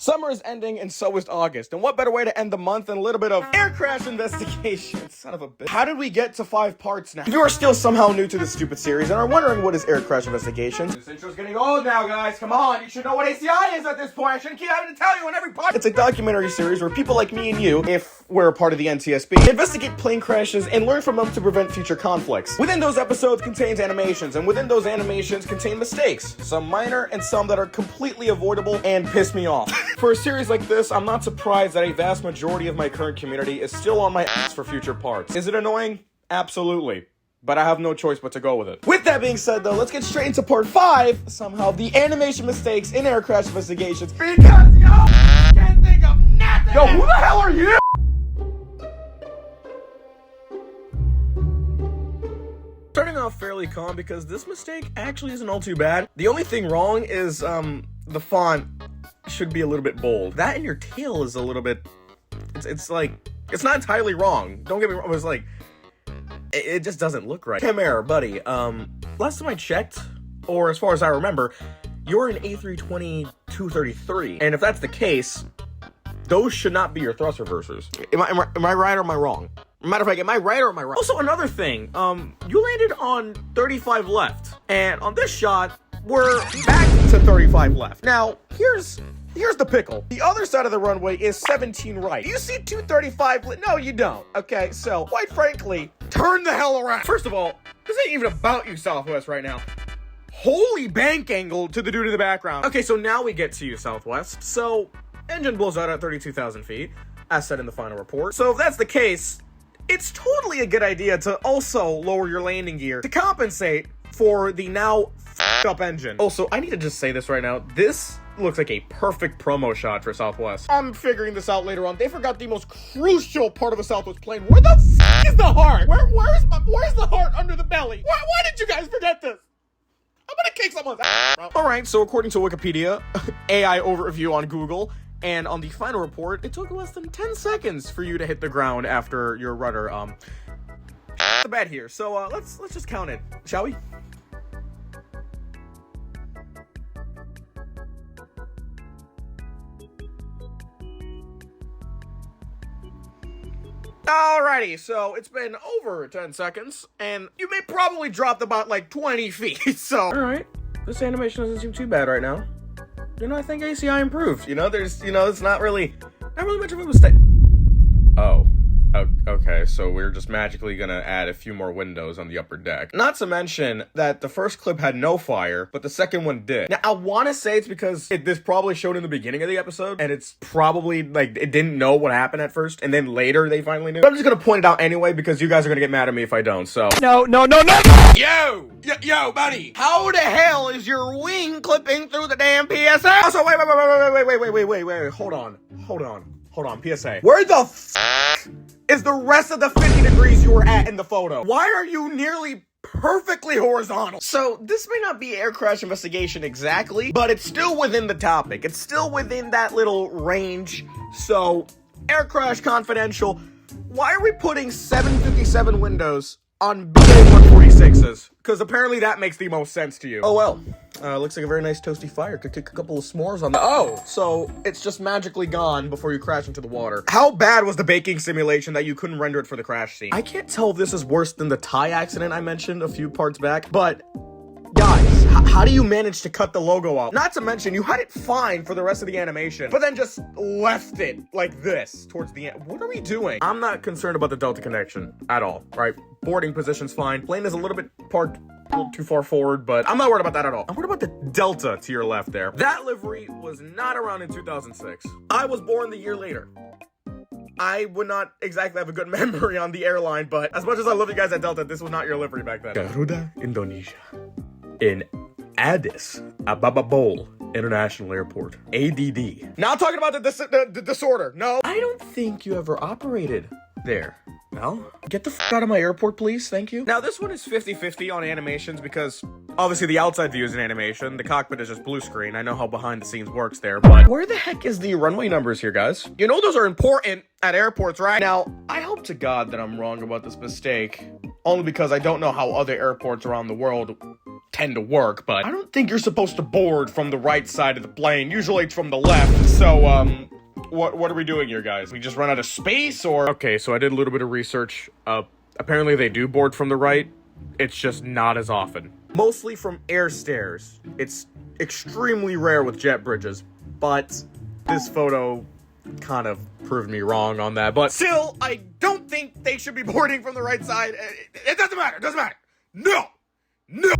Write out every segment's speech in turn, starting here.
Summer is ending and so is August, and what better way to end the month than a little bit of air crash investigation? Son of a bitch. How did we get to 5 parts now? If you are still somehow new to this stupid series and are wondering what is air crash investigation, this intro's getting old now, guys. Come on, you should know what ACI is at this point. I shouldn't keep having to tell you in every part. It's a documentary series where people like me and you, if we're a part of the NTSB, investigate plane crashes and learn from them to prevent future conflicts. Within those episodes contains animations, and within those animations contain mistakes, some minor and some that are completely avoidable and piss me off. For a series like this, I'm not surprised that a vast majority of my current community is still on my ass for future parts. Is it annoying? Absolutely. But I have no choice but to go with it. With that being said, though, let's get straight into part 5, somehow, the animation mistakes in air crash investigations. Because, yo, can't think of nothing! Yo, who the hell are you? Starting off fairly calm because this mistake actually isn't all too bad. The only thing wrong is, the font should be a little bit bold. That and your tail is a little bit, it's like, it's not entirely wrong. Don't get me wrong, it was like, it just doesn't look right. Cam error, buddy. Last time I checked, or as far as I remember, you're an A320-233. And if that's the case, those should not be your thrust reversers. Am I right or am I wrong? Matter of fact, am I right or am I wrong? Also, another thing, you landed on 35 left. And on this shot, we're back to 35 left. Now, here's the pickle. The other side of the runway is 17 right. You see 235? No, you don't. Okay, so quite frankly, turn the hell around. First of all, this ain't even about you, Southwest, right now. Holy bank angle to the dude in the background. Okay, so now we get to you, Southwest. So, engine blows out at 32,000 feet, as said in the final report. So if that's the case, it's totally a good idea to also lower your landing gear to compensate for the now f***ed up engine. Also, I need to just say this right now. This looks like a perfect promo shot for Southwest. I'm figuring this out later on. They forgot the most crucial part of a Southwest plane. Where the f*** is the heart? Where's the heart under the belly? Why did you guys forget this? I'm gonna kick someone's ass, bro. Alright, so according to Wikipedia, AI overview on Google, and on the final report, it took less than 10 seconds for you to hit the ground after your rudder, the bed here. So, let's just count it, shall we? Alrighty, so it's been over 10 seconds, and you may probably dropped about like 20 feet, so. Alright, this animation doesn't seem too bad right now. You know, I think ACI improved. You know, it's not really much of a mistake. Oh. Okay, so we're just magically gonna add a few more windows on the upper deck. Not to mention that the first clip had no fire, but the second one did. Now, I want to say it's because this probably showed in the beginning of the episode, and it's probably, like, it didn't know what happened at first, and then later they finally knew. But I'm just gonna point it out anyway, because you guys are gonna get mad at me if I don't, so. No! Yo, buddy! How the hell is your wing clipping through the damn PSA? Also, wait, hold on, PSA. Where the f*** is the rest of the 50 degrees you were at in the photo? Why are you nearly perfectly horizontal? So, this may not be air crash investigation exactly, but it's still within the topic. It's still within that little range. So, air crash confidential. Why are we putting 757 windows on BA-146s? Because apparently that makes the most sense to you. Oh well. Looks like a very nice toasty fire. Could kick a couple of s'mores on the— Oh, so it's just magically gone before you crash into the water. How bad was the baking simulation that you couldn't render it for the crash scene? I can't tell if this is worse than the tie accident I mentioned a few parts back, but guys, how do you manage to cut the logo out? Not to mention, you had it fine for the rest of the animation, but then just left it like this towards the end. What are we doing? I'm not concerned about the Delta connection at all, right? Boarding position's fine. Plane is a little bit parked a little too far forward, but I'm not worried about that at all. I'm worried about the Delta to your left there. That livery was not around in 2006. I was born the year later. I would not exactly have a good memory on the airline, but as much as I love you guys at Delta, this was not your livery back then. Garuda, Indonesia. In Addis Ababa Bowl International Airport. ADD. Now I'm talking about the disorder. No. I don't think you ever operated there. No? Get the f*** out of my airport, please. Thank you. Now, this one is 50-50 on animations because obviously the outside view is an animation. The cockpit is just blue screen. I know how behind the scenes works there, but where the heck is the runway numbers here, guys? You know those are important at airports, right? Now, I hope to God that I'm wrong about this mistake, only because I don't know how other airports around the world tend to work, but I don't think you're supposed to board from the right side of the plane. Usually it's from the left. So, what are we doing here, guys? We just run out of space, or? Okay, so I did a little bit of research. Apparently they do board from the right. It's just not as often. Mostly from air stairs. It's extremely rare with jet bridges, but this photo kind of proved me wrong on that. But still, I don't think they should be boarding from the right side. It doesn't matter. It doesn't matter. No. No.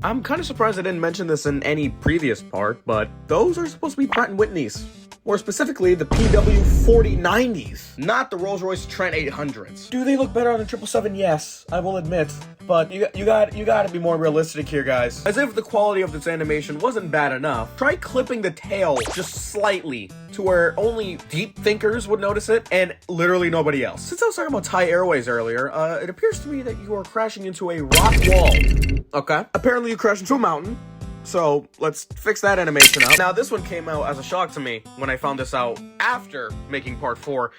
I'm kind of surprised I didn't mention this in any previous part, but those are supposed to be Pratt & Whitney's. Or specifically, the PW4090s, not the Rolls-Royce Trent 800s. Do they look better on the 777? Yes, I will admit. But you gotta be more realistic here, guys. As if the quality of this animation wasn't bad enough, try clipping the tail just slightly to where only deep thinkers would notice it, and literally nobody else. Since I was talking about Thai Airways earlier, it appears to me that you are crashing into a rock wall. Okay. Apparently you crashed into a mountain. So let's fix that animation up. Now this one came out as a shock to me when I found this out after making part 4.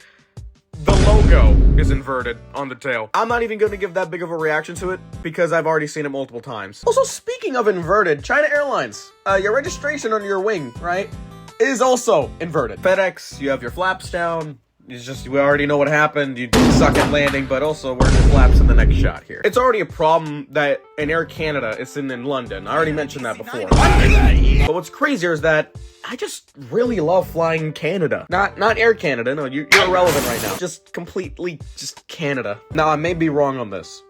The logo is inverted on the tail. I'm not even going to give that big of a reaction to it because I've already seen it multiple times. Also, speaking of inverted, China Airlines, your registration on your wing, right, is also inverted. FedEx, you have your flaps down. It's just, we already know what happened. You suck at landing, but also where's the flaps in the next shot here? It's already a problem that in Air Canada, it's in London. I already mentioned that before. But what's crazier is that I just really love flying Canada. Not Air Canada, no, you're irrelevant right now. Just completely just Canada. Now, I may be wrong on this,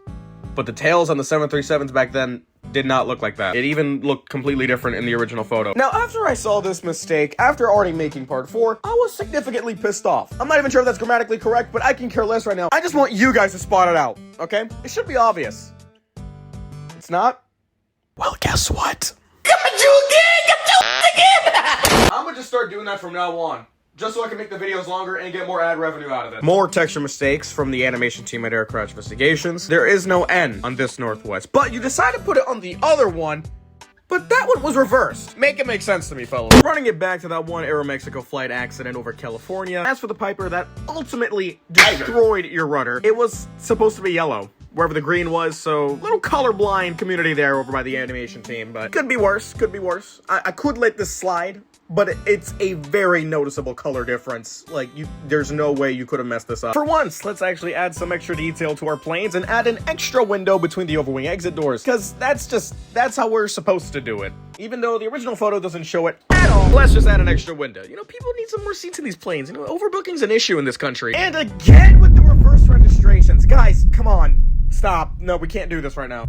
but the tails on the 737s back then did not look like that. It even looked completely different in the original photo. Now, after I saw this mistake, after already making part 4, I was significantly pissed off. I'm not even sure if that's grammatically correct, but I can care less right now. I just want you guys to spot it out, okay? It should be obvious. It's not? Well, guess what? Got you again! I'm gonna just start doing that from now on, just so I can make the videos longer and get more ad revenue out of it. More texture mistakes from the animation team at Air Crash Investigations. There is no N on this Northwest, but you decided to put it on the other one, but that one was reversed. Make it make sense to me, fellas. Running it back to that one Aeromexico flight accident over California. As for the Piper that ultimately destroyed your rudder, it was supposed to be yellow, wherever the green was, so little colorblind community there over by the animation team, but could be worse, could be worse. I could let this slide, but it's a very noticeable color difference. Like, there's no way you could have messed this up. For once, let's actually add some extra detail to our planes and add an extra window between the overwing exit doors, because that's how we're supposed to do it. Even though the original photo doesn't show it at all, let's just add an extra window. You know, people need some more seats in these planes. You know, overbooking's an issue in this country. And again with the reverse registrations. Guys, come on. Stop. No, we can't do this right now.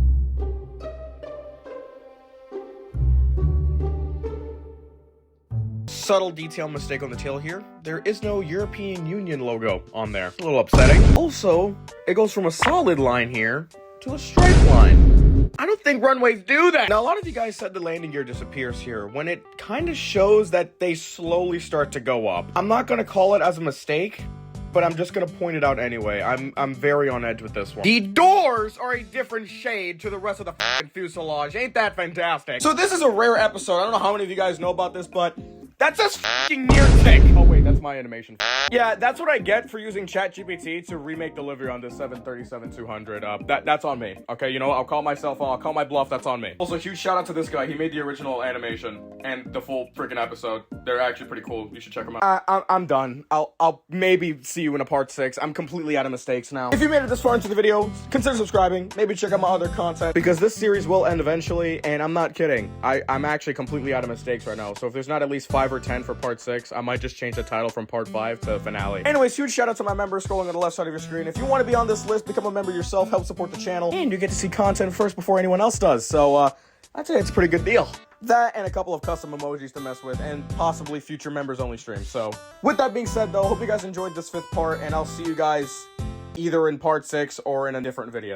Subtle detail mistake on the tail here. There is no European Union logo on there. A little upsetting. Also, it goes from a solid line here to a straight line. I don't think runways do that. Now, a lot of you guys said the landing gear disappears here when it kind of shows that they slowly start to go up. I'm not going to call it as a mistake, but I'm just gonna point it out anyway. I'm very on edge with this one. The doors are a different shade to the rest of the f***ing fuselage. Ain't that fantastic? So this is a rare episode. I don't know how many of you guys know about this, but that says f***ing near tick. Oh wait, that's my animation. Yeah, that's what I get for using ChatGPT to remake delivery on this 737-200. That's on me. Okay, you know what? I'll call my bluff. That's on me. Also, huge shout out to this guy. He made the original animation and the full freaking episode. They're actually pretty cool. You should check them out. I'm done. I'll maybe see you in a part 6. I'm completely out of mistakes now. If you made it this far into the video, consider subscribing. Maybe check out my other content, because this series will end eventually, and I'm not kidding. I'm actually completely out of mistakes right now. So if there's not at least 5 or 10 for part 6, I might just change the title from part 5 to finale. Anyways, huge shout out to my members scrolling on the left side of your screen. If you want to be on this list, become a member yourself, help support the channel, and you get to see content first before anyone else does. So I'd say it's a pretty good deal. That and a couple of custom emojis to mess with, and possibly future members only streams. So with that being said though, hope you guys enjoyed this 5th part, and I'll see you guys either in part 6 or in a different video.